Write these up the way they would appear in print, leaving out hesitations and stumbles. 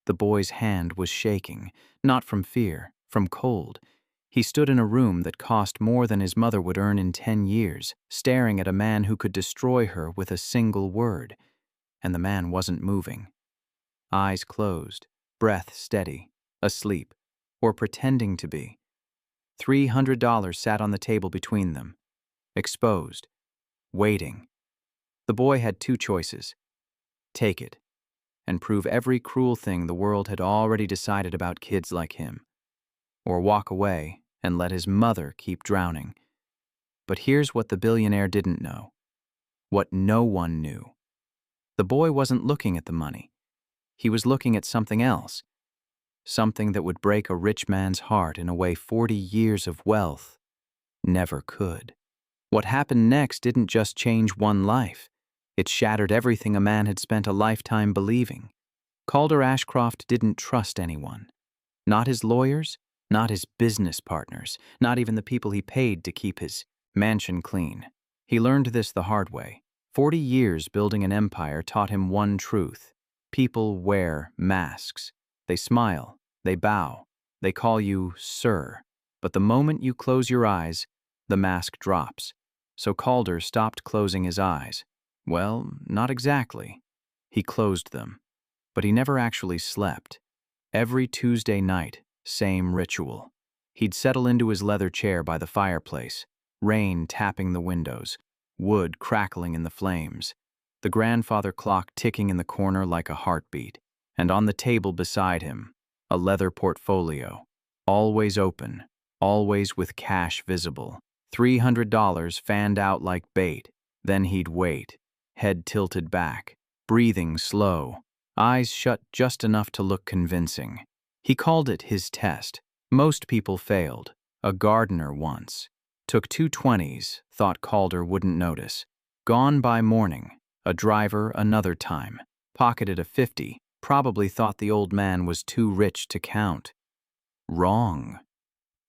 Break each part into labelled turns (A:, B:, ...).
A: The boy's hand was shaking, not from fear, from cold. He stood in a room that cost more than his mother would earn in 10 years, staring at a man who could destroy her with a single word. And the man wasn't moving. Eyes closed, breath steady, asleep, or pretending to be. $300 sat on the table between them, exposed, waiting. The boy had two choices: take it, and prove every cruel thing the world had already decided about kids like him, or walk away and let his mother keep drowning. But here's what the billionaire didn't know, what no one knew. The boy wasn't looking at the money. He was looking at something else, something that would break a rich man's heart in a way 40 years of wealth never could. What happened next didn't just change one life. It shattered everything a man had spent a lifetime believing. Calder Ashcroft didn't trust anyone. Not his lawyers, not his business partners, not even the people he paid to keep his mansion clean. He learned this the hard way. 40 years building an empire taught him one truth: people wear masks. They smile, they bow, they call you sir. But the moment you close your eyes, the mask drops. So Calder stopped closing his eyes. Well, not exactly. He closed them. But he never actually slept. Every Tuesday night, same ritual. He'd settle into his leather chair by the fireplace, rain tapping the windows, wood crackling in the flames, the grandfather clock ticking in the corner like a heartbeat, and on the table beside him, a leather portfolio, always open, always with cash visible. $300 fanned out like bait. Then he'd wait, head tilted back, breathing slow, eyes shut just enough to look convincing. He called it his test. Most people failed. A gardener once took 2 20s, thought Calder wouldn't notice. Gone by morning. A driver another time. Pocketed a 50, probably thought the old man was too rich to count. Wrong.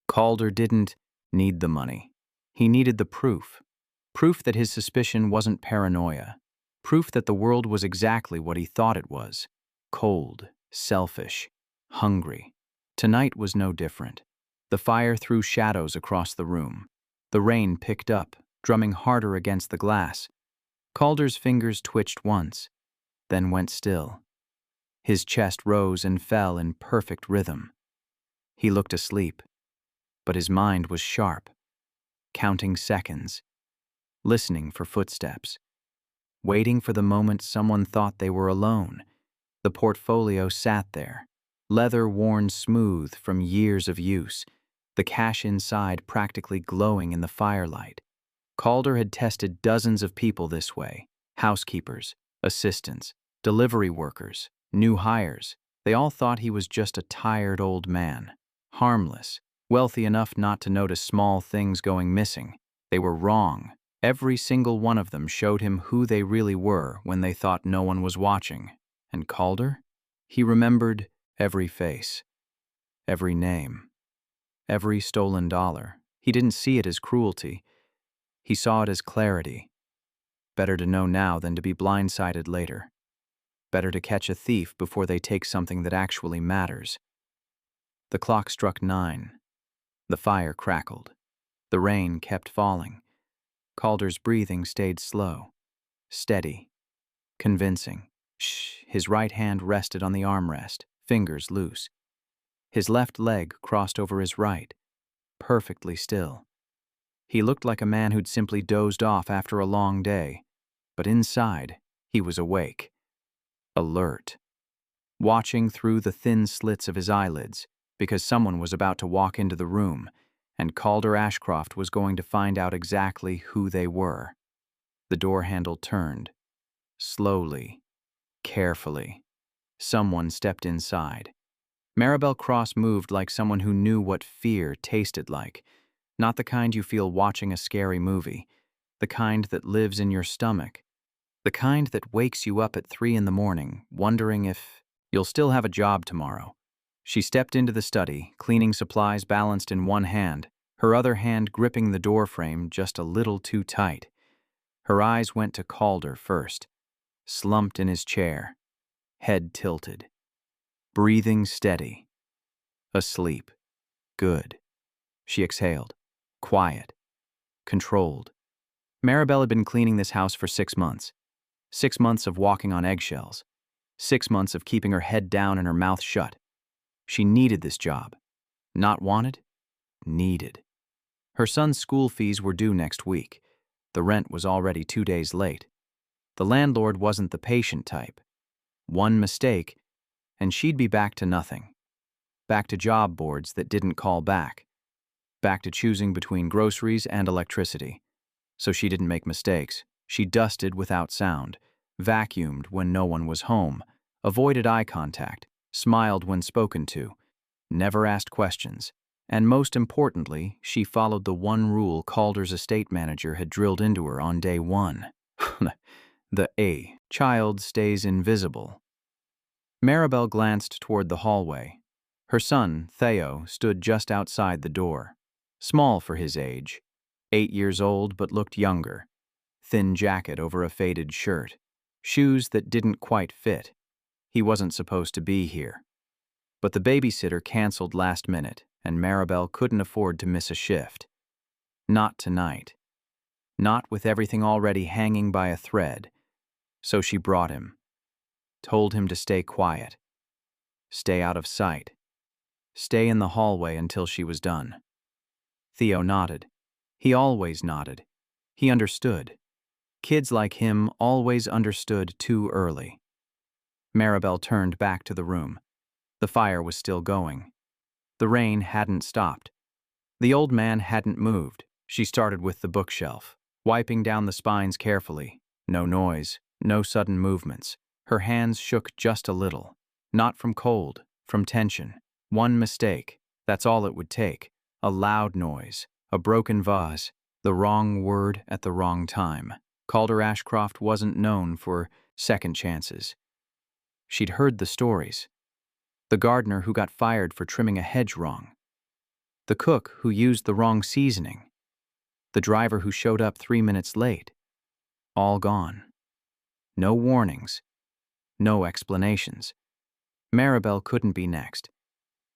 A: Calder didn't need the money. He needed the proof. Proof that his suspicion wasn't paranoia. Proof that the world was exactly what he thought it was. Cold, selfish, hungry. Tonight was no different. The fire threw shadows across the room. The rain picked up, drumming harder against the glass. Calder's fingers twitched once, then went still. His chest rose and fell in perfect rhythm. He looked asleep, but his mind was sharp, counting seconds, listening for footsteps, waiting for the moment someone thought they were alone. The portfolio sat there, leather worn smooth from years of use, the cash inside practically glowing in the firelight. Calder had tested dozens of people this way: housekeepers, assistants, delivery workers, new hires. They all thought he was just a tired old man, harmless, wealthy enough not to notice small things going missing. They were wrong. Every single one of them showed him who they really were when they thought no one was watching. And Calder? He remembered every face, every name, every stolen dollar. He didn't see it as cruelty. He saw it as clarity. Better to know now than to be blindsided later. Better to catch a thief before they take something that actually matters. The clock struck 9. The fire crackled. The rain kept falling. Calder's breathing stayed slow, steady, convincing. His right hand rested on the armrest, fingers loose. His left leg crossed over his right, perfectly still. He looked like a man who'd simply dozed off after a long day, but inside, he was awake, alert, watching through the thin slits of his eyelids, because someone was about to walk into the room, and Calder Ashcroft was going to find out exactly who they were. The door handle turned. Slowly, carefully. Someone stepped inside. Maribel Cross moved like someone who knew what fear tasted like. Not the kind you feel watching a scary movie. The kind that lives in your stomach. The kind that wakes you up at 3 in the morning, wondering if you'll still have a job tomorrow. She stepped into the study, cleaning supplies balanced in one hand, her other hand gripping the doorframe just a little too tight. Her eyes went to Calder first, slumped in his chair, head tilted, breathing steady. Asleep. Good. She exhaled. Quiet. Controlled. Maribel had been cleaning this house for 6 months. 6 months of walking on eggshells. 6 months of keeping her head down and her mouth shut. She needed this job. Not wanted? Needed. Her son's school fees were due next week. The rent was already 2 days late. The landlord wasn't the patient type. One mistake, and she'd be back to nothing. Back to job boards that didn't call back. Back to choosing between groceries and electricity. So she didn't make mistakes. She dusted without sound, vacuumed when no one was home, avoided eye contact, smiled when spoken to, never asked questions, and most importantly, she followed the one rule Calder's estate manager had drilled into her on day 1. The A. Child stays invisible. Maribel glanced toward the hallway. Her son, Theo, stood just outside the door. Small for his age. 8 years old but looked younger. Thin jacket over a faded shirt. Shoes that didn't quite fit. He wasn't supposed to be here. But the babysitter canceled last minute, and Maribel couldn't afford to miss a shift. Not tonight. Not with everything already hanging by a thread. So she brought him. Told him to stay quiet. Stay out of sight. Stay in the hallway until she was done. Theo nodded. He always nodded. He understood. Kids like him always understood too early. Maribel turned back to the room. The fire was still going. The rain hadn't stopped. The old man hadn't moved. She started with the bookshelf, wiping down the spines carefully. No noise, no sudden movements. Her hands shook just a little. Not from cold, from tension. One mistake, that's all it would take. A loud noise, a broken vase, the wrong word at the wrong time. Calder Ashcroft wasn't known for second chances. She'd heard the stories. The gardener who got fired for trimming a hedge wrong. The cook who used the wrong seasoning. The driver who showed up 3 minutes late. All gone. No warnings. No explanations. Maribel couldn't be next.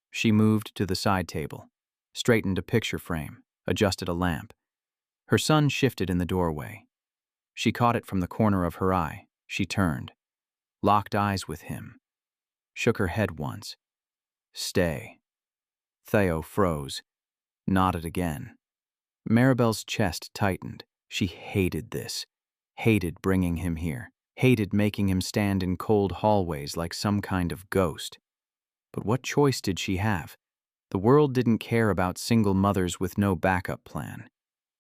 A: She moved to the side table, straightened a picture frame, adjusted a lamp. Her son shifted in the doorway. She caught it from the corner of her eye. She turned. Locked eyes with him. Shook her head once. Stay. Theo froze. Nodded again. Maribel's chest tightened. She hated this. Hated bringing him here. Hated making him stand in cold hallways like some kind of ghost. But what choice did she have? The world didn't care about single mothers with no backup plan.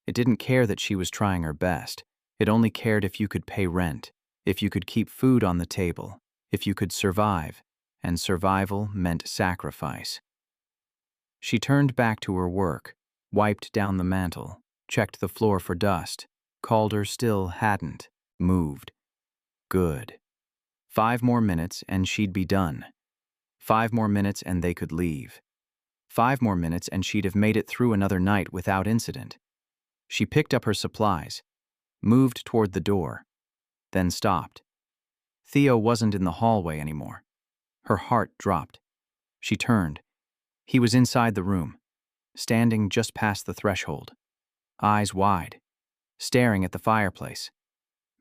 A: It didn't care that she was trying her best. It only cared if you could pay rent, if you could keep food on the table, if you could survive, and survival meant sacrifice. She turned back to her work, wiped down the mantel, checked the floor for dust. Calder still hadn't moved. Good. 5 more minutes and she'd be done. 5 more minutes and they could leave. 5 more minutes and she'd have made it through another night without incident. She picked up her supplies, moved toward the door, then stopped. Theo wasn't in the hallway anymore. Her heart dropped. She turned. He was inside the room, standing just past the threshold, eyes wide, staring at the fireplace.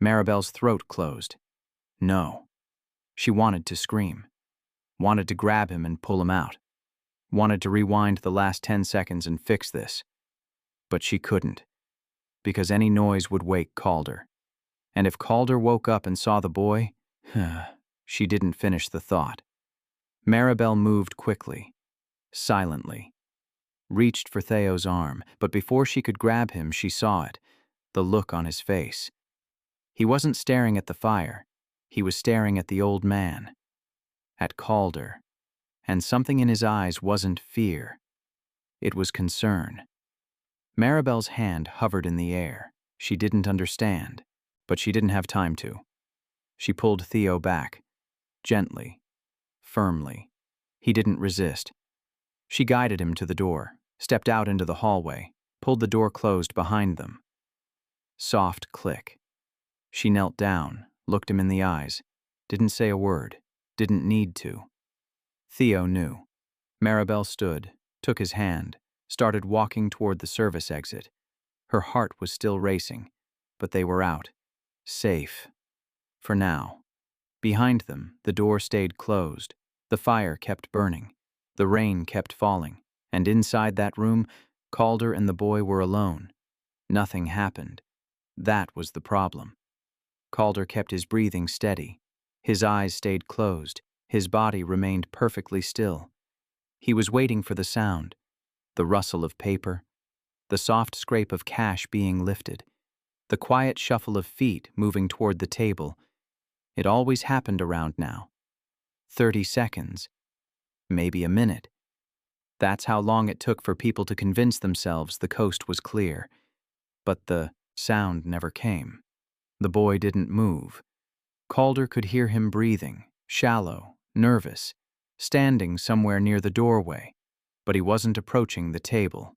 A: Maribel's throat closed. No. She wanted to scream. Wanted to grab him and pull him out. Wanted to rewind the last 10 seconds and fix this. But she couldn't, because any noise would wake Calder. And if Calder woke up and saw the boy, she didn't finish the thought. Maribel moved quickly, silently. Reached for Theo's arm, but before she could grab him, she saw it, the look on his face. He wasn't staring at the fire. He was staring at the old man. At Calder. And something in his eyes wasn't fear. It was concern. Maribel's hand hovered in the air. She didn't understand, but she didn't have time to. She pulled Theo back, gently, firmly. He didn't resist. She guided him to the door, stepped out into the hallway, pulled the door closed behind them. Soft click. She knelt down, looked him in the eyes, didn't say a word, didn't need to. Theo knew. Maribel stood, took his hand, started walking toward the service exit. Her heart was still racing, but they were out. Safe. For now. Behind them, the door stayed closed. The fire kept burning. The rain kept falling. And inside that room, Calder and the boy were alone. Nothing happened. That was the problem. Calder kept his breathing steady. His eyes stayed closed. His body remained perfectly still. He was waiting for the sound, the rustle of paper, the soft scrape of cash being lifted, the quiet shuffle of feet moving toward the table. It always happened around now. 30 seconds, maybe a minute. That's how long it took for people to convince themselves the coast was clear. But the sound never came. The boy didn't move. Calder could hear him breathing, shallow, nervous, standing somewhere near the doorway, but he wasn't approaching the table.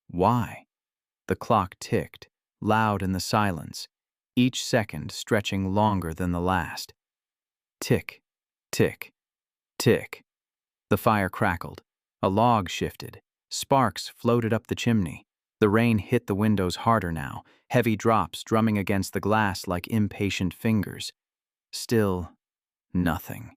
A: Why? The clock ticked, loud in the silence, each second stretching longer than the last. Tick, tick, tick. The fire crackled. A log shifted. Sparks floated up the chimney. The rain hit the windows harder now, heavy drops drumming against the glass like impatient fingers. Still, nothing.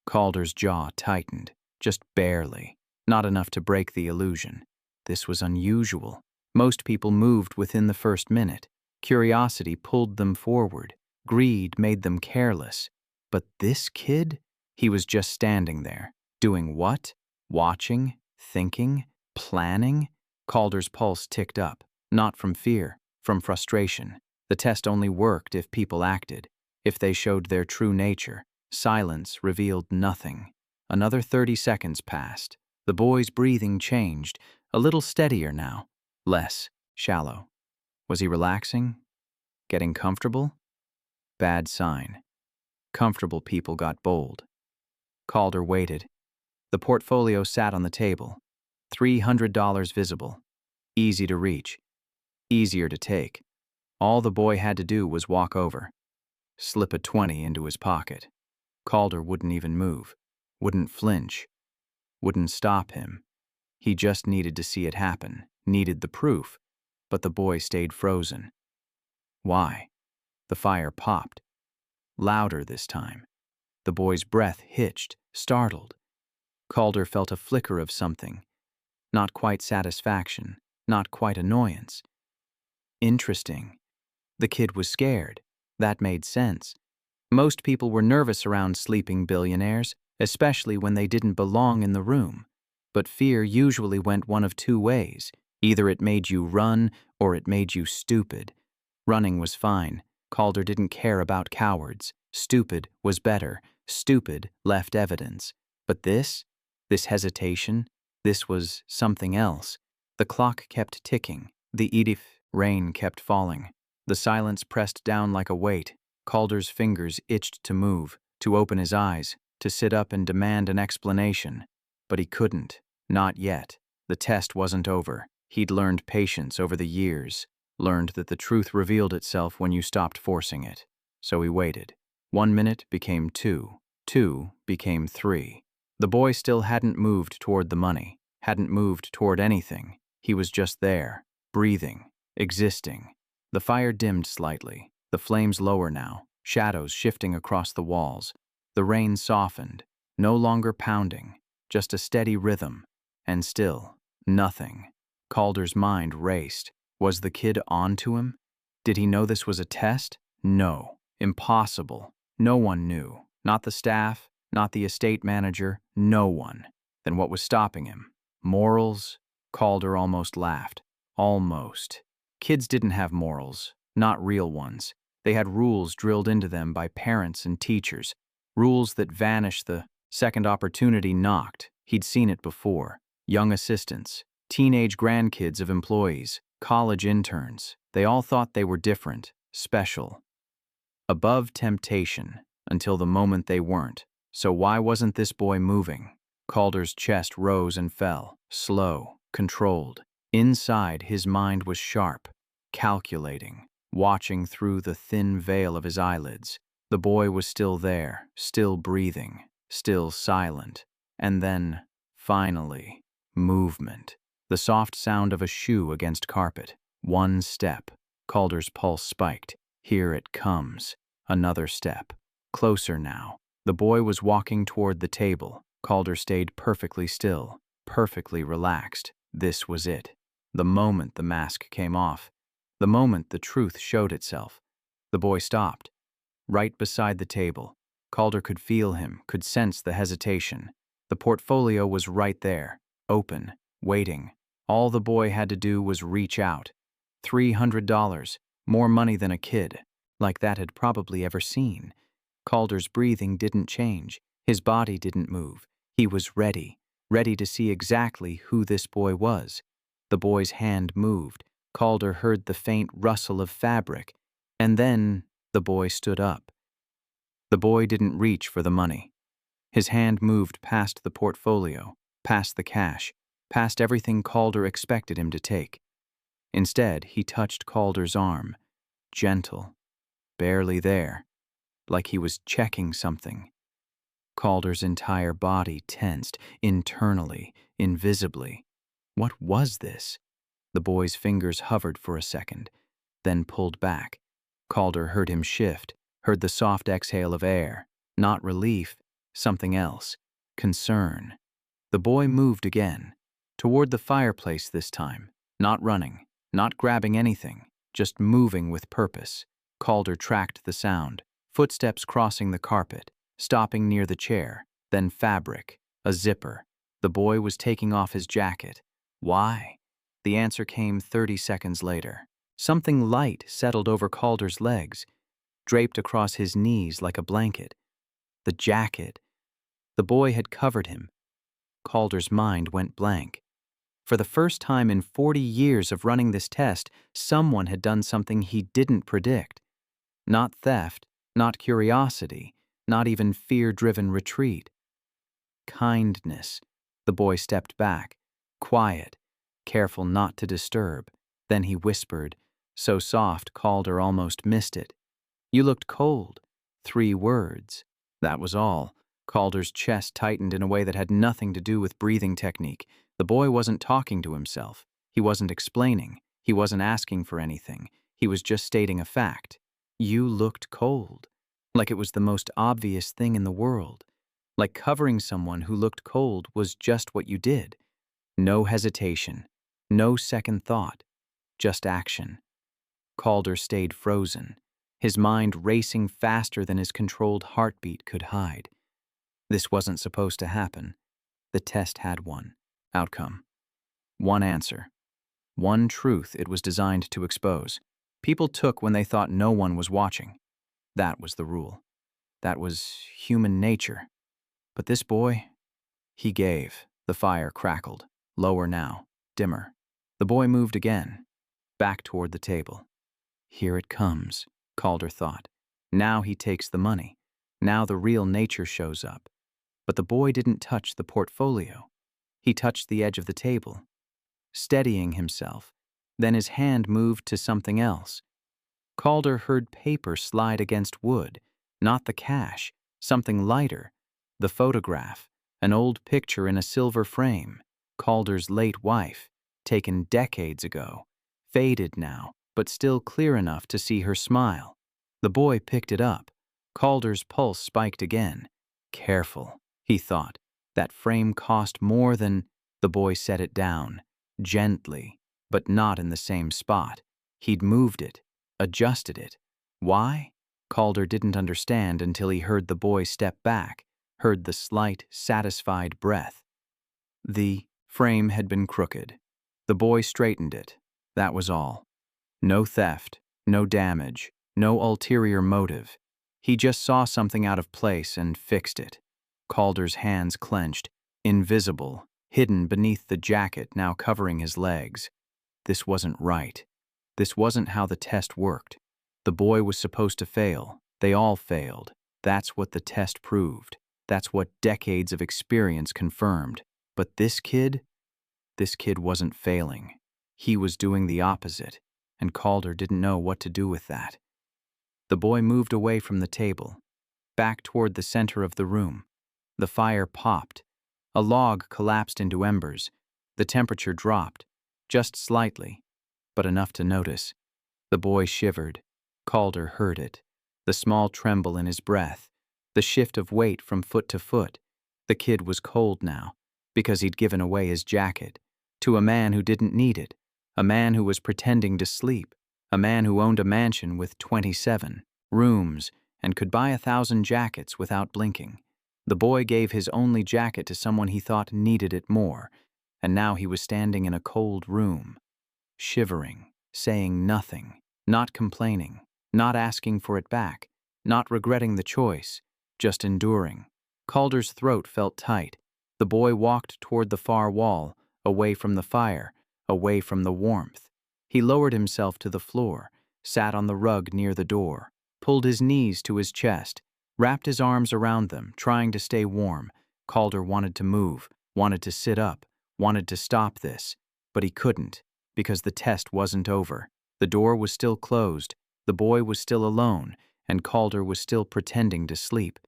A: Calder's jaw tightened, just barely, not enough to break the illusion. This was unusual. Most people moved within the first minute. Curiosity pulled them forward. Greed made them careless. But this kid? He was just standing there. Doing what? Watching? Thinking? Planning? Calder's pulse ticked up, not from fear, from frustration. The test only worked if people acted, if they showed their true nature. Silence revealed nothing. Another 30 seconds passed. The boy's breathing changed, a little steadier now, less shallow. Was he relaxing? Getting comfortable? Bad sign. Comfortable people got bold. Calder waited. The portfolio sat on the table. $300 visible. Easy to reach. Easier to take. All the boy had to do was walk over. Slip a 20 into his pocket. Calder wouldn't even move. Wouldn't flinch. Wouldn't stop him. He just needed to see it happen. Needed the proof. But the boy stayed frozen. Why? The fire popped. Louder this time. The boy's breath hitched, startled. Calder felt a flicker of something. Not quite satisfaction, not quite annoyance. Interesting. The kid was scared. That made sense. Most people were nervous around sleeping billionaires, especially when they didn't belong in the room. But fear usually went one of two ways. Either it made you run, or it made you stupid. Running was fine. Calder didn't care about cowards. Stupid was better. Stupid left evidence. But this hesitation, this was something else. The clock kept ticking. The rain kept falling. The silence pressed down like a weight. Calder's fingers itched to move, to open his eyes, to sit up and demand an explanation. But he couldn't. Not yet. The test wasn't over. He'd learned patience over the years, learned that the truth revealed itself when you stopped forcing it. So he waited. 1 minute became 2. 2 became 3. The boy still hadn't moved toward the money, hadn't moved toward anything. He was just there, breathing, existing. The fire dimmed slightly, the flames lower now, shadows shifting across the walls. The rain softened, no longer pounding, just a steady rhythm. And still, nothing. Calder's mind raced. Was the kid on to him? Did he know this was a test? No. Impossible. No one knew. Not the staff, not the estate manager, no one. Then what was stopping him? Morals? Calder almost laughed. Almost. Kids didn't have morals, not real ones. They had rules drilled into them by parents and teachers. Rules that vanished the second opportunity knocked. He'd seen it before. Young assistants, teenage grandkids of employees, college interns. They all thought they were different, special. Above temptation, until the moment they weren't. So why wasn't this boy moving? Calder's chest rose and fell, slow, controlled. Inside, his mind was sharp, calculating, watching through the thin veil of his eyelids. The boy was still there, still breathing, still silent. And then, finally, movement. The soft sound of a shoe against carpet. One step. Calder's pulse spiked. Here it comes. Another step. Closer now. The boy was walking toward the table. Calder stayed perfectly still, perfectly relaxed. This was it. The moment the mask came off. The moment the truth showed itself. The boy stopped. Right beside the table. Calder could feel him, could sense the hesitation. The portfolio was right there, open, waiting. All the boy had to do was reach out. $300, more money than a kid, like that had probably ever seen. Calder's breathing didn't change. His body didn't move. He was ready, ready to see exactly who this boy was. The boy's hand moved. Calder heard the faint rustle of fabric. And then the boy stood up. The boy didn't reach for the money. His hand moved past the portfolio, past the cash, past everything Calder expected him to take. Instead, he touched Calder's arm, gentle, barely there, like he was checking something. Calder's entire body tensed, internally, invisibly. What was this? The boy's fingers hovered for a second, then pulled back. Calder heard him shift, heard the soft exhale of air. Not relief, something else. Concern. The boy moved again, toward the fireplace this time, not running, not grabbing anything, just moving with purpose. Calder tracked the sound, footsteps crossing the carpet, stopping near the chair, then fabric, a zipper. The boy was taking off his jacket. Why? The answer came 30 seconds later. Something light settled over Calder's legs, draped across his knees like a blanket. The jacket. The boy had covered him. Calder's mind went blank. For the first time in 40 years of running this test, someone had done something he didn't predict. Not theft, not curiosity, not even fear-driven retreat. Kindness. The boy stepped back, quiet, careful not to disturb. Then he whispered, so soft Calder almost missed it. "You looked cold." 3 words. That was all. Calder's chest tightened in a way that had nothing to do with breathing technique. The boy wasn't talking to himself. He wasn't explaining. He wasn't asking for anything. He was just stating a fact. You looked cold. Like it was the most obvious thing in the world. Like covering someone who looked cold was just what you did. No hesitation. No second thought. Just action. Calder stayed frozen, his mind racing faster than his controlled heartbeat could hide. This wasn't supposed to happen. The test had one outcome. One answer. One truth it was designed to expose. People took when they thought no one was watching. That was the rule. That was human nature. But this boy, he gave. The fire crackled. Lower now. Dimmer. The boy moved again. Back toward the table. Here it comes, Calder thought. Now he takes the money. Now the real nature shows up. But the boy didn't touch the portfolio. He touched the edge of the table, steadying himself. Then his hand moved to something else. Calder heard paper slide against wood, not the cash, something lighter. The photograph, an old picture in a silver frame. Calder's late wife, taken decades ago. Faded now, but still clear enough to see her smile. The boy picked it up. Calder's pulse spiked again. Careful, he thought. That frame cost more than... The boy set it down, gently, but not in the same spot. He'd moved it, adjusted it. Why? Calder didn't understand until he heard the boy step back, heard the slight, satisfied breath. The frame had been crooked. The boy straightened it. That was all. No theft, no damage, no ulterior motive. He just saw something out of place and fixed it. Calder's hands clenched, invisible, hidden beneath the jacket now covering his legs. This wasn't right. This wasn't how the test worked. The boy was supposed to fail. They all failed. That's what the test proved. That's what decades of experience confirmed. But this kid wasn't failing. He was doing the opposite, and Calder didn't know what to do with that. The boy moved away from the table, back toward the center of the room. The fire popped. A log collapsed into embers. The temperature dropped, just slightly, but enough to notice. The boy shivered. Calder heard it. The small tremble in his breath. The shift of weight from foot to foot. The kid was cold now, because he'd given away his jacket. To a man who didn't need it. A man who was pretending to sleep. A man who owned a mansion with 27 rooms and could buy 1,000 jackets without blinking. The boy gave his only jacket to someone he thought needed it more, and now he was standing in a cold room, shivering, saying nothing, not complaining, not asking for it back, not regretting the choice, just enduring. Calder's throat felt tight. The boy walked toward the far wall, away from the fire, away from the warmth. He lowered himself to the floor, sat on the rug near the door, pulled his knees to his chest, wrapped his arms around them, trying to stay warm. Calder wanted to move, wanted to sit up, wanted to stop this, but he couldn't, because the test wasn't over. The door was still closed, the boy was still alone, and Calder was still pretending to sleep.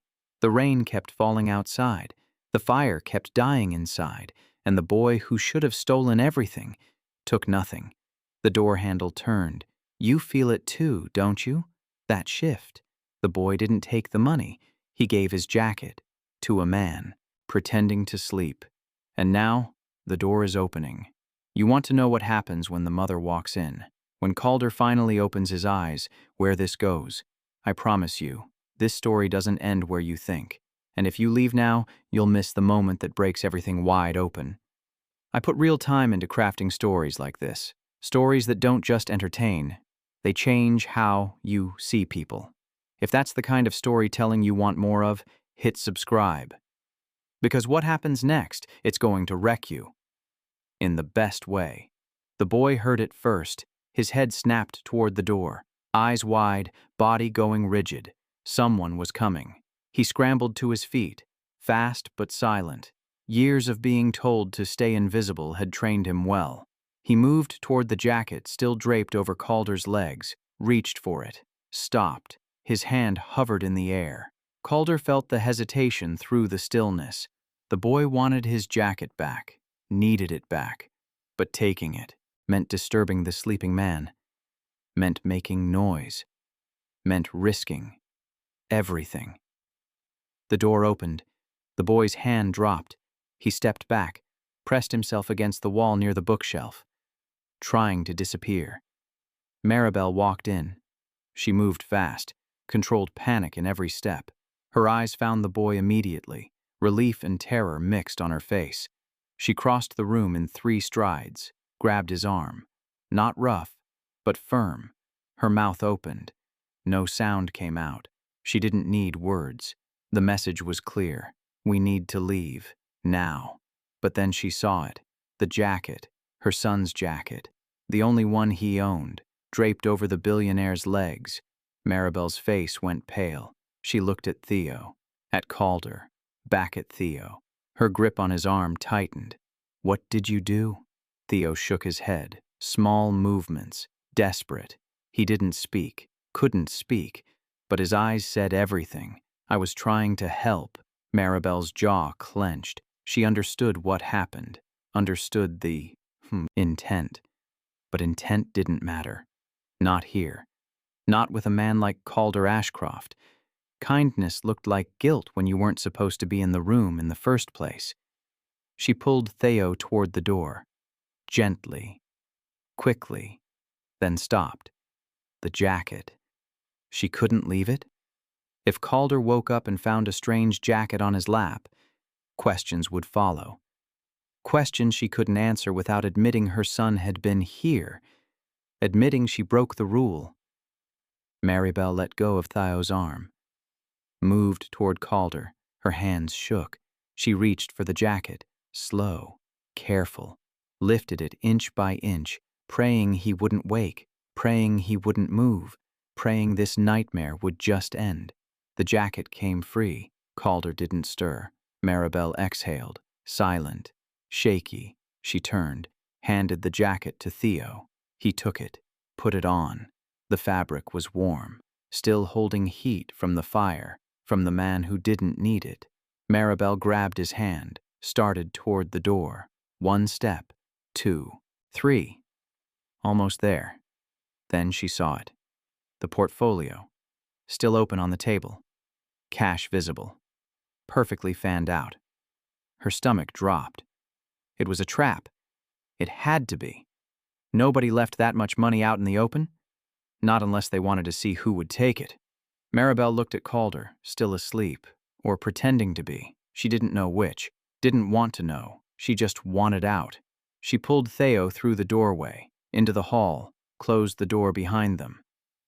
A: The rain kept falling outside, the fire kept dying inside, and the boy who should have stolen everything took nothing. The door handle turned. You feel it too, don't you? That shift. The boy didn't take the money. He gave his jacket to a man, pretending to sleep. And now, the door is opening. You want to know what happens when the mother walks in. When Calder finally opens his eyes, where this goes. I promise you, this story doesn't end where you think. And if you leave now, you'll miss the moment that breaks everything wide open. I put real time into crafting stories like this. Stories that don't just entertain. They change how you see people. If that's the kind of storytelling you want more of, hit subscribe. Because what happens next, it's going to wreck you. In the best way. The boy heard it first. His head snapped toward the door. Eyes wide, body going rigid. Someone was coming. He scrambled to his feet, fast but silent. Years of being told to stay invisible had trained him well. He moved toward the jacket still draped over Calder's legs, reached for it, stopped. His hand hovered in the air. Calder felt the hesitation through the stillness. The boy wanted his jacket back, needed it back. But taking it meant disturbing the sleeping man, meant making noise, meant risking everything. The door opened. The boy's hand dropped. He stepped back, pressed himself against the wall near the bookshelf, trying to disappear. Maribel walked in. She moved fast, controlled panic in every step. Her eyes found the boy immediately, relief and terror mixed on her face. She crossed the room in 3 strides, grabbed his arm. Not rough, but firm. Her mouth opened. No sound came out. She didn't need words. The message was clear. We need to leave. Now. But then she saw it. The jacket. Her son's jacket. The only one he owned, draped over the billionaire's legs. Maribel's face went pale. She looked at Theo. At Calder. Back at Theo. Her grip on his arm tightened. What did you do? Theo shook his head. Small movements. Desperate. He didn't speak. Couldn't speak. But his eyes said everything. I was trying to help. Maribel's jaw clenched. She understood what happened. Understood the intent. But intent didn't matter. Not here. Not with a man like Calder Ashcroft. Kindness looked like guilt when you weren't supposed to be in the room in the first place. She pulled Theo toward the door. Gently. Quickly. Then stopped. The jacket. She couldn't leave it? If Calder woke up and found a strange jacket on his lap, questions would follow. Questions she couldn't answer without admitting her son had been here, admitting she broke the rule. Maribel let go of Theo's arm, moved toward Calder. Her hands shook. She reached for the jacket, slow, careful, lifted it inch by inch, praying he wouldn't wake, praying he wouldn't move, praying this nightmare would just end. The jacket came free. Calder didn't stir. Maribel exhaled, silent, shaky. She turned, handed the jacket to Theo. He took it, put it on. The fabric was warm, still holding heat from the fire, from the man who didn't need it. Maribel grabbed his hand, started toward the door. 1 step, 2, 3. Almost there. Then she saw it. The portfolio. Still open on the table. Cash visible. Perfectly fanned out. Her stomach dropped. It was a trap. It had to be. Nobody left that much money out in the open. Not unless they wanted to see who would take it. Maribel looked at Calder, still asleep, or pretending to be. She didn't know which. Didn't want to know. She just wanted out. She pulled Theo through the doorway, into the hall, closed the door behind them.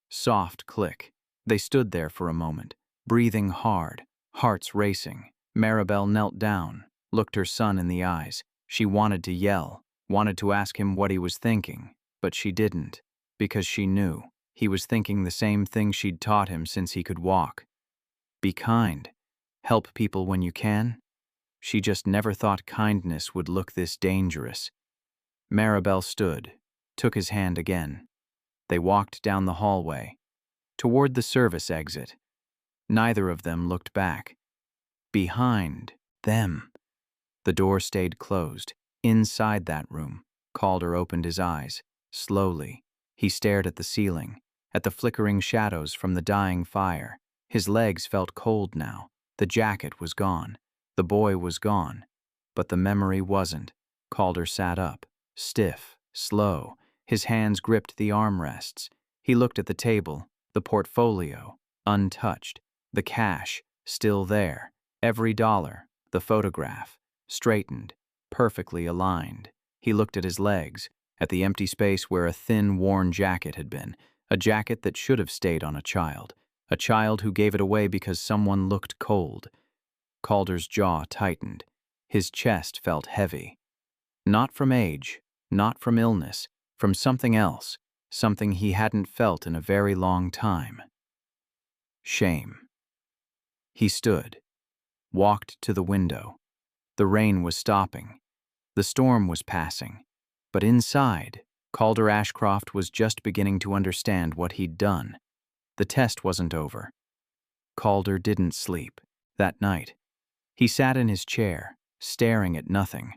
A: Soft click. They stood there for a moment, breathing hard, hearts racing. Maribel knelt down, looked her son in the eyes. She wanted to yell, wanted to ask him what he was thinking, but she didn't, because she knew he was thinking the same thing she'd taught him since he could walk. Be kind. Help people when you can. She just never thought kindness would look this dangerous. Maribel stood, took his hand again. They walked down the hallway, toward the service exit. Neither of them looked back. Behind them. The door stayed closed. Inside that room, Calder opened his eyes. Slowly, he stared at the ceiling, at the flickering shadows from the dying fire. His legs felt cold now. The jacket was gone. The boy was gone. But the memory wasn't. Calder sat up, stiff, slow. His hands gripped the armrests. He looked at the table, the portfolio, untouched. The cash, still there. Every dollar, the photograph, straightened, perfectly aligned. He looked at his legs, at the empty space where a thin, worn jacket had been, a jacket that should have stayed on a child who gave it away because someone looked cold. Calder's jaw tightened. His chest felt heavy. Not from age, not from illness, from something else, something he hadn't felt in a very long time. Shame. He stood, walked to the window. The rain was stopping. The storm was passing. But inside, Calder Ashcroft was just beginning to understand what he'd done. The test wasn't over. Calder didn't sleep that night. He sat in his chair, staring at nothing.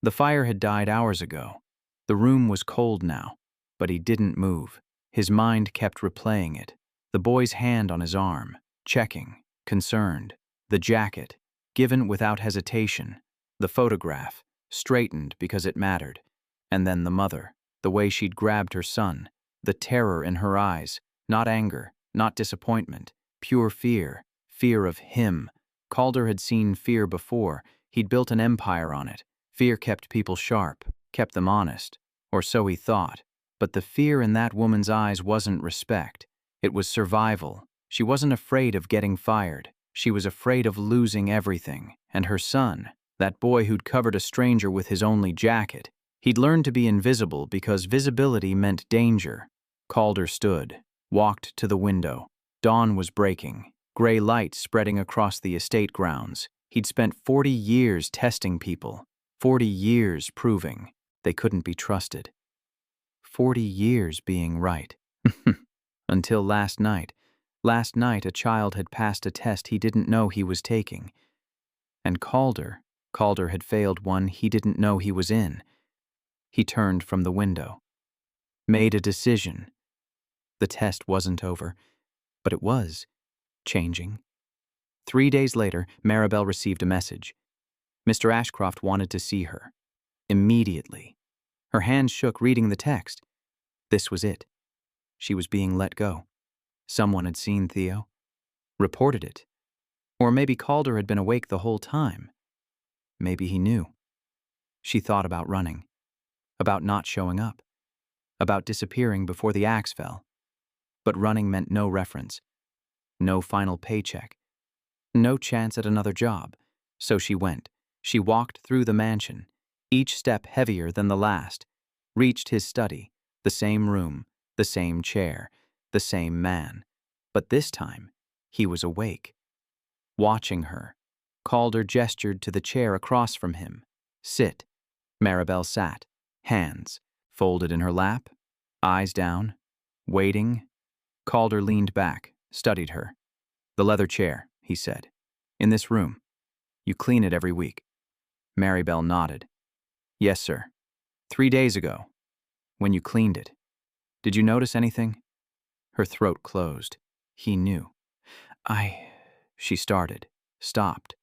A: The fire had died hours ago. The room was cold now, but he didn't move. His mind kept replaying it. The boy's hand on his arm, checking, concerned. The jacket, given without hesitation. The photograph, straightened because it mattered. And then the mother, the way she'd grabbed her son, the terror in her eyes, not anger, not disappointment, pure fear, fear of him. Calder had seen fear before. He'd built an empire on it. Fear kept people sharp, kept them honest, or so he thought. But the fear in that woman's eyes wasn't respect. It was survival. She wasn't afraid of getting fired. She was afraid of losing everything. And her son, that boy who'd covered a stranger with his only jacket, he'd learned to be invisible because visibility meant danger. Calder stood, walked to the window. Dawn was breaking, gray light spreading across the estate grounds. He'd spent 40 years testing people, 40 years proving they couldn't be trusted. 40 years being right. Until last night. Last night a child had passed a test he didn't know he was taking. And Calder had failed one he didn't know he was in. He turned from the window. Made a decision. The test wasn't over, but it was changing. 3 days later, Maribel received a message. Mr. Ashcroft wanted to see her. Immediately. Her hands shook reading the text. This was it. She was being let go. Someone had seen Theo, reported it. Or maybe Calder had been awake the whole time. Maybe he knew. She thought about running, about not showing up, about disappearing before the axe fell. But running meant no reference, no final paycheck, no chance at another job. So she went. She walked through the mansion, each step heavier than the last, reached his study, the same room, the same chair, the same man. But this time, he was awake. Watching her, Calder gestured to the chair across from him. Sit. Maribel sat, hands folded in her lap, eyes down, waiting. Calder leaned back, studied her. The leather chair, he said. In this room. You clean it every week. Maribel nodded. Yes, sir. 3 days ago, when you cleaned it. Did you notice anything? Her throat closed. He knew. She started, stopped.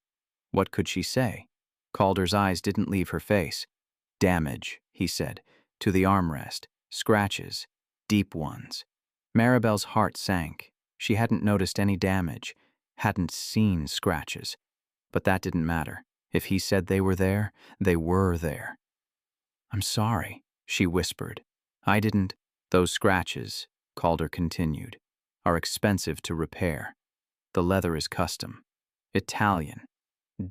A: What could she say? Calder's eyes didn't leave her face. Damage, he said, to the armrest. Scratches. Deep ones. Maribel's heart sank. She hadn't noticed any damage, hadn't seen scratches. But that didn't matter. If he said they were there, they were there. I'm sorry, she whispered. I didn't. Those scratches, Calder continued, are expensive to repair. The leather is custom. Italian.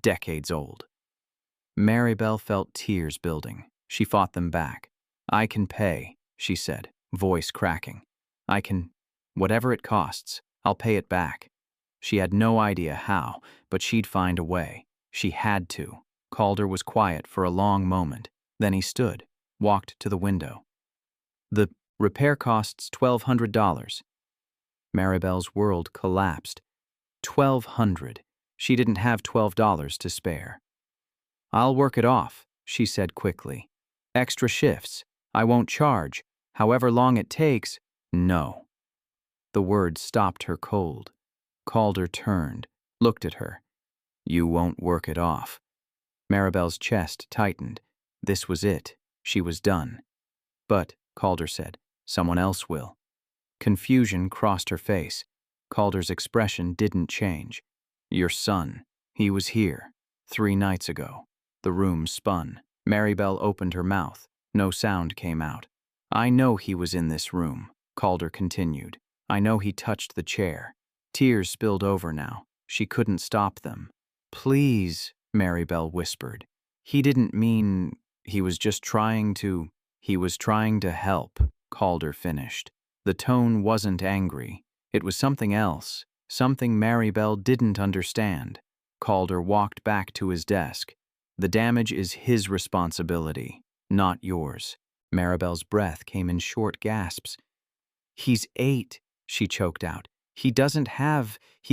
A: Decades old. Maribel felt tears building. She fought them back. I can pay, she said, voice cracking. Whatever it costs, I'll pay it back. She had no idea how, but she'd find a way. She had to. Calder was quiet for a long moment. Then he stood, walked to the window. The repair costs $1,200. Maribel's world collapsed. $1,200. She didn't have $12 to spare. I'll work it off, she said quickly. Extra shifts. I won't charge. However long it takes. No. The words stopped her cold. Calder turned, looked at her. You won't work it off. Maribel's chest tightened. This was it. She was done. But, Calder said, someone else will. Confusion crossed her face. Calder's expression didn't change. Your son. He was here. 3 nights ago. The room spun. Maribel opened her mouth. No sound came out. I know he was in this room, Calder continued. I know he touched the chair. Tears spilled over now. She couldn't stop them. Please, Maribel whispered. He didn't mean. He was trying to help, Calder finished. The tone wasn't angry. It was something else, something Maribel didn't understand. Calder walked back to his desk. The damage is his responsibility, not yours. Maribel's breath came in short gasps. He's 8, she choked out. He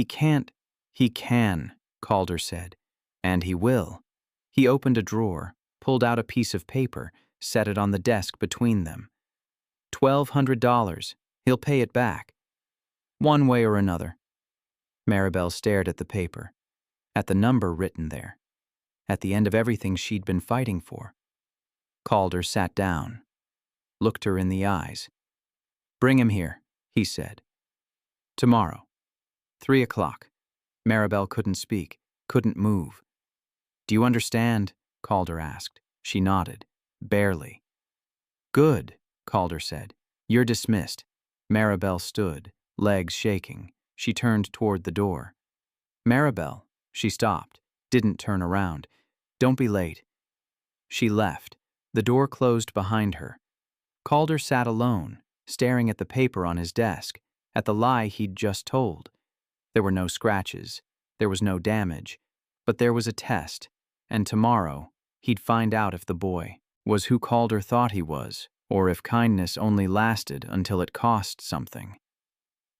A: can't. He can, Calder said. And he will. He opened a drawer, pulled out a piece of paper, set it on the desk between them. $1,200. He'll pay it back. One way or another. Maribel stared at the paper, at the number written there, at the end of everything she'd been fighting for. Calder sat down, looked her in the eyes. Bring him here, he said. Tomorrow. 3 o'clock. Maribel couldn't speak, couldn't move. Do you understand? Calder asked. She nodded. Barely. Good, Calder said. You're dismissed. Maribel stood, legs shaking. She turned toward the door. Maribel. She stopped, didn't turn around. Don't be late. She left. The door closed behind her. Calder sat alone, staring at the paper on his desk, at the lie he'd just told. There were no scratches. There was no damage. But there was a test, and tomorrow he'd find out if the boy was who Calder thought he was, or if kindness only lasted until it cost something.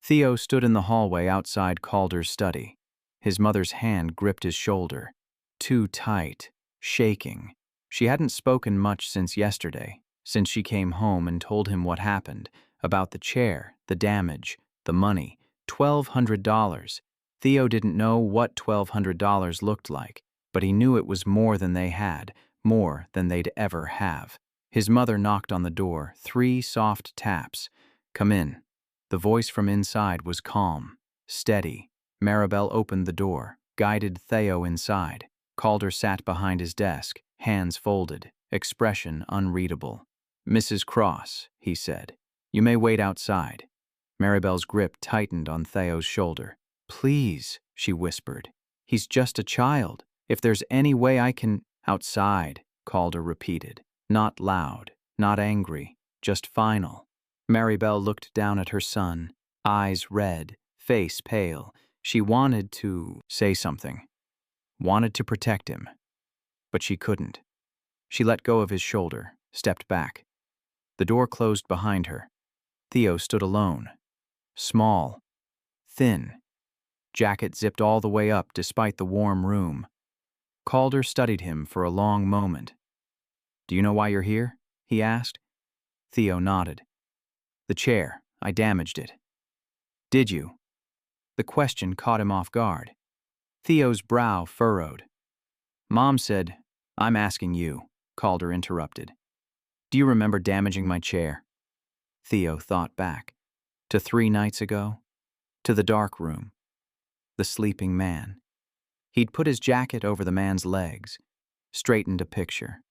A: Theo stood in the hallway outside Calder's study. His mother's hand gripped his shoulder. Too tight, shaking. She hadn't spoken much since yesterday, since she came home and told him what happened, about the chair, the damage, the money. $1,200. Theo didn't know what $1,200 looked like, but he knew it was more than they had, more than they'd ever have. His mother knocked on the door, 3 soft taps. Come in. The voice from inside was calm, steady. Maribel opened the door, guided Theo inside. Calder sat behind his desk, hands folded, expression unreadable. Mrs. Cross, he said, you may wait outside. Maribel's grip tightened on Theo's shoulder. Please, she whispered. He's just a child. If there's any way I can. Outside, Calder repeated. Not loud, not angry, just final. Maribel looked down at her son, eyes red, face pale. She wanted to say something, wanted to protect him, but she couldn't. She let go of his shoulder, stepped back. The door closed behind her. Theo stood alone, small, thin, jacket zipped all the way up despite the warm room. Calder studied him for a long moment. "Do you know why you're here?" he asked. Theo nodded. "The chair. I damaged it." "Did you?" The question caught him off guard. Theo's brow furrowed. "Mom said, I'm asking you," Calder interrupted. "Do you remember damaging my chair?" Theo thought back. To 3 nights ago? To the dark room. The sleeping man. He'd put his jacket over the man's legs, straightened a picture,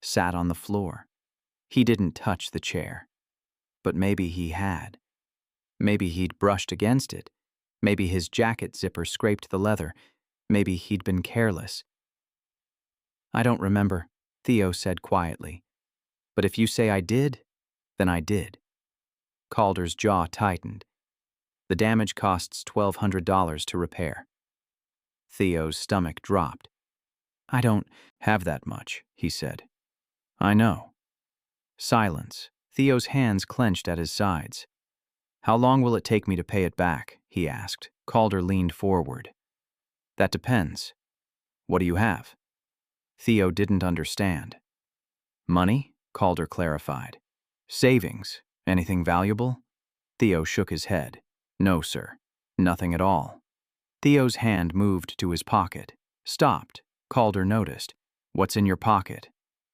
A: sat on the floor. He didn't touch the chair. But maybe he had. Maybe he'd brushed against it. Maybe his jacket zipper scraped the leather. Maybe he'd been careless. "I don't remember," Theo said quietly. "But if you say I did, then I did." Calder's jaw tightened. "The damage costs $1,200 to repair." Theo's stomach dropped. "I don't have that much," he said. "I know." Silence. Theo's hands clenched at his sides. "How long will it take me to pay it back?" he asked. Calder leaned forward. "That depends. What do you have?" Theo didn't understand. "Money?" Calder clarified. "Savings. Anything valuable?" Theo shook his head. "No, sir. Nothing at all." Theo's hand moved to his pocket. Stopped. Calder noticed. "What's in your pocket?"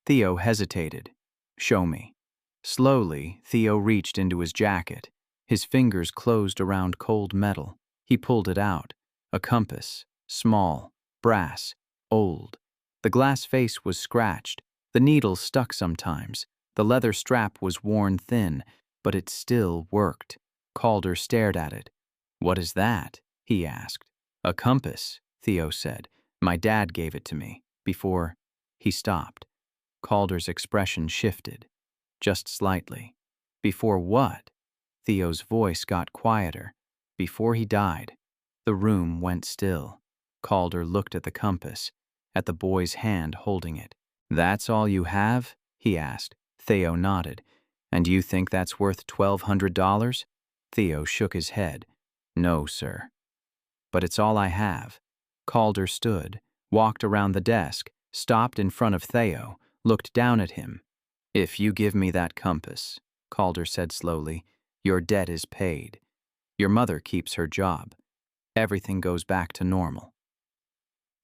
A: Theo hesitated. "Show me." Slowly, Theo reached into his jacket. His fingers closed around cold metal. He pulled it out. A compass. Small. Brass. Old. The glass face was scratched. The needle stuck sometimes. The leather strap was worn thin, but it still worked. Calder stared at it. "What is that?" he asked. "A compass," Theo said. "My dad gave it to me, before—" He stopped. Calder's expression shifted. Just slightly. "Before what?" Theo's voice got quieter. "Before he died." The room went still. Calder looked at the compass, at the boy's hand holding it. "That's all you have?" he asked. Theo nodded. "And you think that's worth $1,200? Theo shook his head. "No, sir." "But it's all I have." Calder stood, walked around the desk, stopped in front of Theo, looked down at him. "If you give me that compass," Calder said slowly, "your debt is paid. Your mother keeps her job. Everything goes back to normal."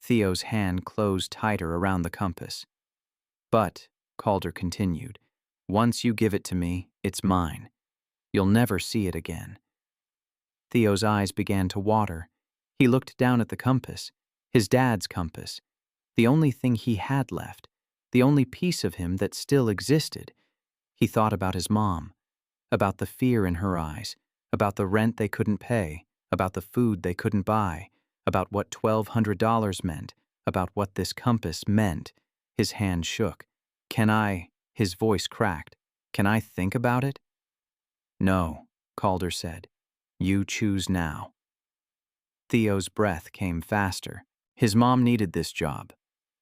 A: Theo's hand closed tighter around the compass. "But," Calder continued, "once you give it to me, it's mine. You'll never see it again." Theo's eyes began to water. He looked down at the compass, his dad's compass, the only thing he had left, the only piece of him that still existed. He thought about his mom, about the fear in her eyes, about the rent they couldn't pay, about the food they couldn't buy, about what $1,200 meant, about what this compass meant. His hand shook. "Can I—" His voice cracked. "Can I think about it?" "No," Calder said. "You choose now." Theo's breath came faster. His mom needed this job.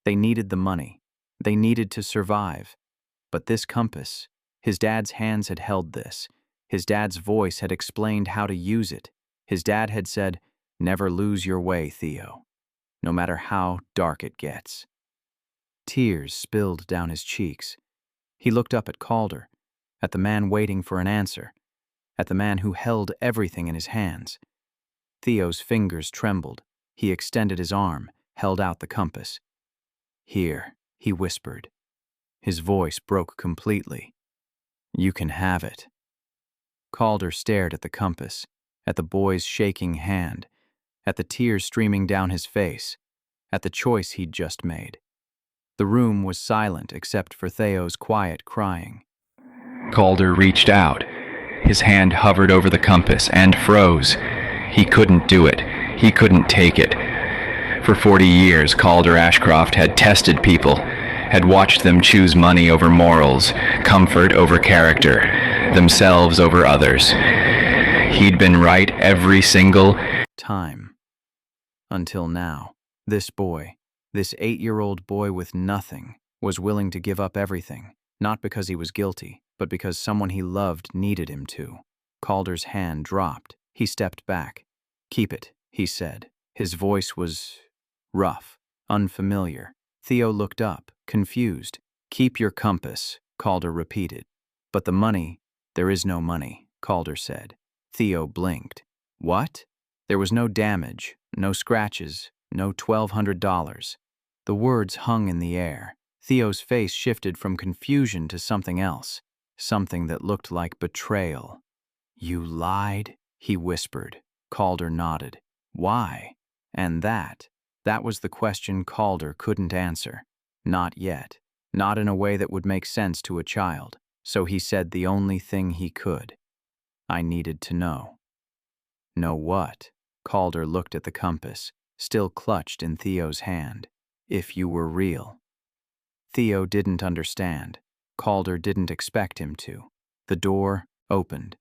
A: They needed the money. They needed to survive. But this compass, his dad's hands had held this. His dad's voice had explained how to use it. His dad had said, "Never lose your way, Theo, no matter how dark it gets." Tears spilled down his cheeks. He looked up at Calder, at the man waiting for an answer, at the man who held everything in his hands. Theo's fingers trembled. He extended his arm, held out the compass. "Here," he whispered. His voice broke completely. "You can have it." Calder stared at the compass, at the boy's shaking hand, at the tears streaming down his face, at the choice he'd just made. The room was silent except for Theo's quiet crying. Calder reached out. His hand hovered over the compass and froze. He couldn't do it. He couldn't take it. For 40 years, Calder Ashcroft had tested people, had watched them choose money over morals, comfort over character, themselves over others. He'd been right every single time. Until now, this boy, this 8-year-old boy with nothing, was willing to give up everything, not because he was guilty, but because someone he loved needed him to. Calder's hand dropped. He stepped back. "Keep it," he said. His voice was rough, unfamiliar. Theo looked up, confused. "Keep your compass," Calder repeated. "But the money—" "There is no money," Calder said. Theo blinked. "What?" "There was no damage, no scratches, no $1,200. The words hung in the air. Theo's face shifted from confusion to something else, something that looked like betrayal. "You lied?" he whispered. Calder nodded. "Why?" And that was the question Calder couldn't answer. Not yet. Not in a way that would make sense to a child. So he said the only thing he could. "I needed to know." "Know what?" Calder looked at the compass, still clutched in Theo's hand. "If you were real." Theo didn't understand. Calder didn't expect him to. The door opened.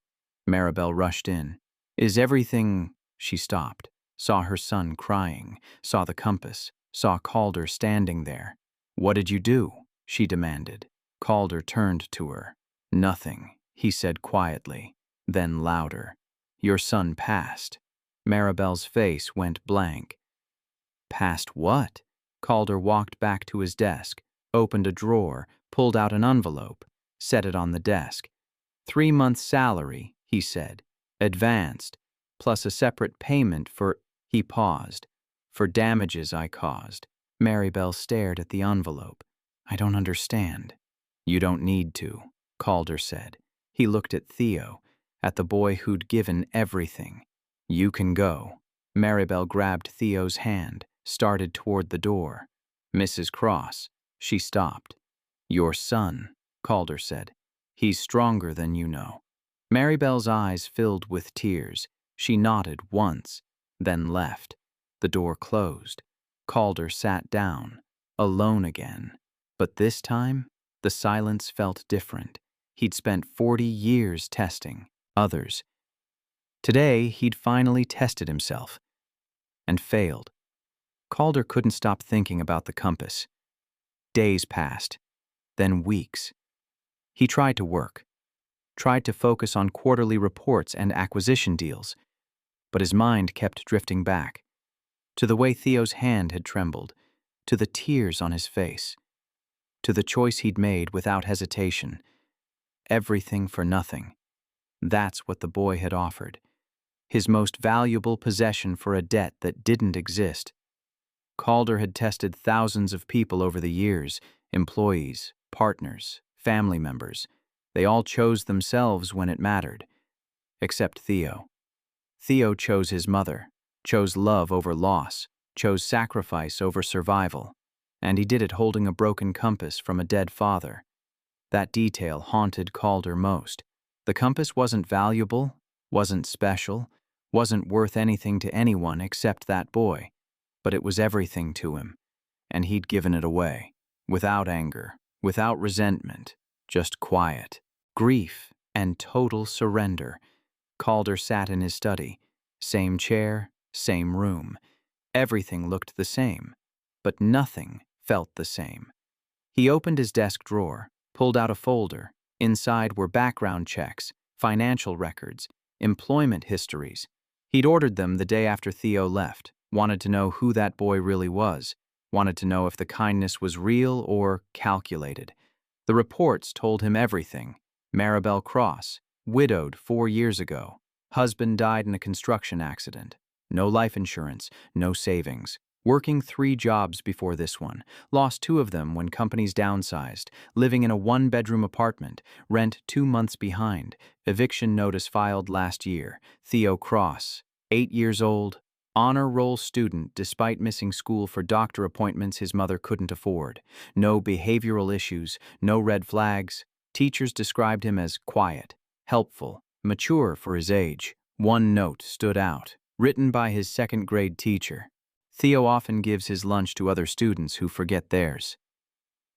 A: Maribel rushed in. "Is everything—" She stopped, saw her son crying, saw the compass, saw Calder standing there. "What did you do?" she demanded. Calder turned to her. "Nothing," he said quietly, then louder. "Your son passed." Maribel's face went blank. "Passed what?" Calder walked back to his desk, opened a drawer, pulled out an envelope, set it on the desk. 3 months' salary, he said, advanced, plus a separate payment for— He paused. "For damages I caused." Maribel stared at the envelope. "I don't understand." "You don't need to," Calder said. He looked at Theo, at the boy who'd given everything. "You can go." Maribel grabbed Theo's hand, started toward the door. "Mrs. Cross." She stopped. "Your son," Calder said. "He's stronger than you know." Maribel's eyes filled with tears. She nodded once, then left. The door closed. Calder sat down, alone again. But this time, the silence felt different. He'd spent 40 years testing others. Today, he'd finally tested himself and failed. Calder couldn't stop thinking about the compass. Days passed, then weeks. He tried to work, tried to focus on quarterly reports and acquisition deals, but his mind kept drifting back, to the way Theo's hand had trembled, to the tears on his face, to the choice he'd made without hesitation. Everything for nothing. That's what the boy had offered. His most valuable possession for a debt that didn't exist. Calder had tested thousands of people over the years, employees, partners, family members. They all chose themselves when it mattered. Except Theo. Theo chose his mother, chose love over loss, chose sacrifice over survival. And he did it holding a broken compass from a dead father. That detail haunted Calder most. The compass wasn't valuable, wasn't special, wasn't worth anything to anyone except that boy. But it was everything to him, and he'd given it away. Without anger, without resentment, just quiet, grief, and total surrender. Calder sat in his study. Same chair, same room. Everything looked the same, but nothing felt the same. He opened his desk drawer, pulled out a folder. Inside were background checks, financial records, employment histories. He'd ordered them the day after Theo left, wanted to know who that boy really was, wanted to know if the kindness was real or calculated. The reports told him everything. Maribel Cross, widowed 4 years ago. Husband died in a construction accident. No life insurance, no savings. Working 3 jobs before this one. Lost 2 of them when companies downsized. Living in a 1-bedroom apartment. Rent 2 months behind. Eviction notice filed last year. Theo Cross, 8 years old. Honor roll student despite missing school for doctor appointments his mother couldn't afford. No behavioral issues, no red flags. Teachers described him as quiet, helpful, mature for his age. One note stood out, written by his 2nd-grade teacher. Theo often gives his lunch to other students who forget theirs.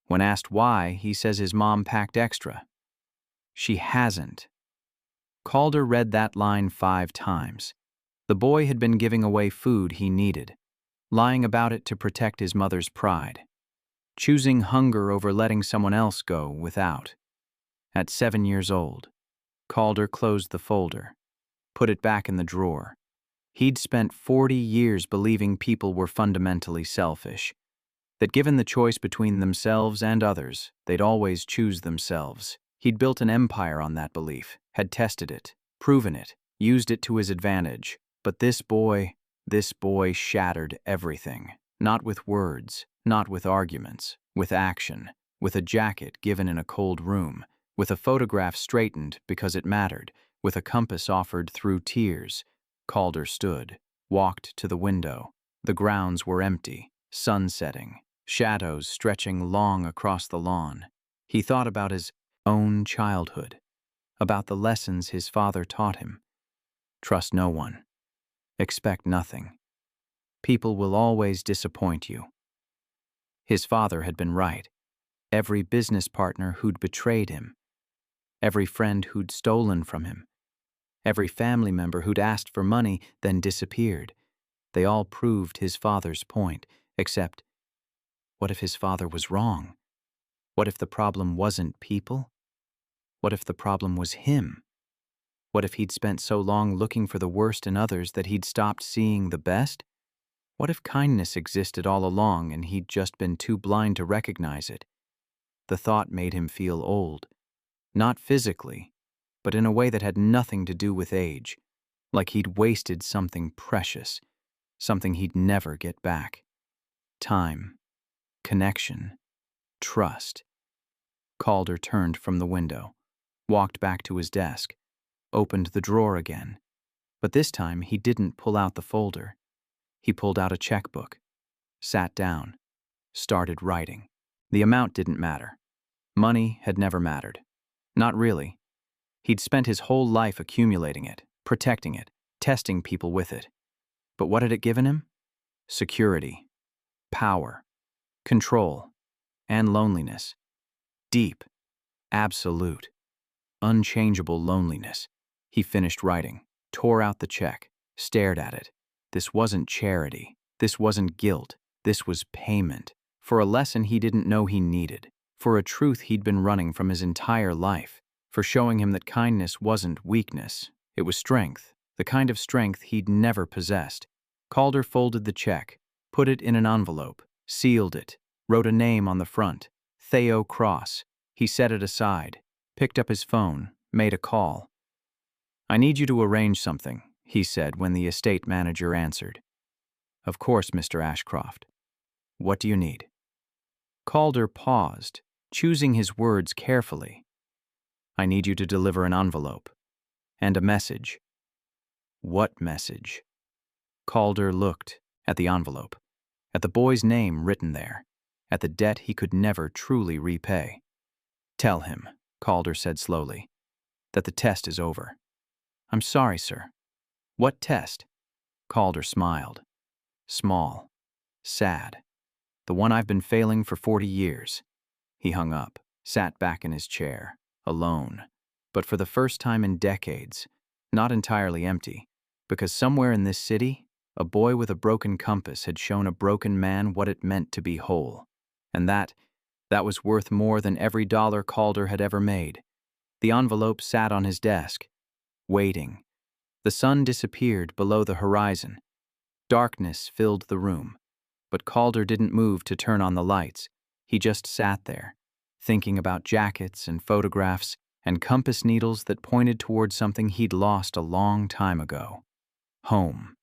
A: When asked why, he says his mom packed extra. She hasn't. Calder read that line 5 times. The boy had been giving away food he needed, lying about it to protect his mother's pride, choosing hunger over letting someone else go without. At 7 years old, Calder closed the folder, put it back in the drawer. He'd spent 40 years believing people were fundamentally selfish. That given the choice between themselves and others, they'd always choose themselves. He'd built an empire on that belief, had tested it, proven it, used it to his advantage. But this boy shattered everything. Not with words, not with arguments, with action, with a jacket given in a cold room, with a photograph straightened because it mattered, with a compass offered through tears. Calder stood, walked to the window. The grounds were empty, sun setting, shadows stretching long across the lawn. He thought about his own childhood, about the lessons his father taught him. Trust no one. Expect nothing. People will always disappoint you. His father had been right. Every business partner who'd betrayed him, every friend who'd stolen from him, every family member who'd asked for money then disappeared, they all proved his father's point, except, what if his father was wrong? What if the problem wasn't people? What if the problem was him? What if he'd spent so long looking for the worst in others that he'd stopped seeing the best? What if kindness existed all along and he'd just been too blind to recognize it? The thought made him feel old. Not physically, but in a way that had nothing to do with age. Like he'd wasted something precious, something he'd never get back. Time, connection, trust. Calder turned from the window, walked back to his desk, opened the drawer again. But this time he didn't pull out the folder. He pulled out a checkbook, sat down, started writing. The amount didn't matter. Money had never mattered. Not really. He'd spent his whole life accumulating it, protecting it, testing people with it. But what had it given him? Security, power, control, and loneliness. Deep, absolute, unchangeable loneliness. He finished writing, tore out the check, stared at it. This wasn't charity. This wasn't guilt. This was payment. For a lesson he didn't know he needed. For a truth he'd been running from his entire life. For showing him that kindness wasn't weakness. It was strength. The kind of strength he'd never possessed. Calder folded the check, put it in an envelope, sealed it, wrote a name on the front, Theo Cross. He set it aside, picked up his phone, made a call. "I need you to arrange something," he said when the estate manager answered. "Of course, Mr. Ashcroft. What do you need?" Calder paused, choosing his words carefully. "I need you to deliver an envelope. And a message." "What message?" Calder looked at the envelope, at the boy's name written there, at the debt he could never truly repay. "Tell him," Calder said slowly, "that the test is over." "I'm sorry, sir." "What test?" Calder smiled. "Small. Sad. The one I've been failing for 40 years. He hung up, sat back in his chair, alone, but for the first time in decades, not entirely empty, because somewhere in this city, a boy with a broken compass had shown a broken man what it meant to be whole. And that was worth more than every dollar Calder had ever made. The envelope sat on his desk, waiting. The sun disappeared below the horizon. Darkness filled the room, but Calder didn't move to turn on the lights. He just sat there, thinking about jackets and photographs and compass needles that pointed toward something he'd lost a long time ago. Home.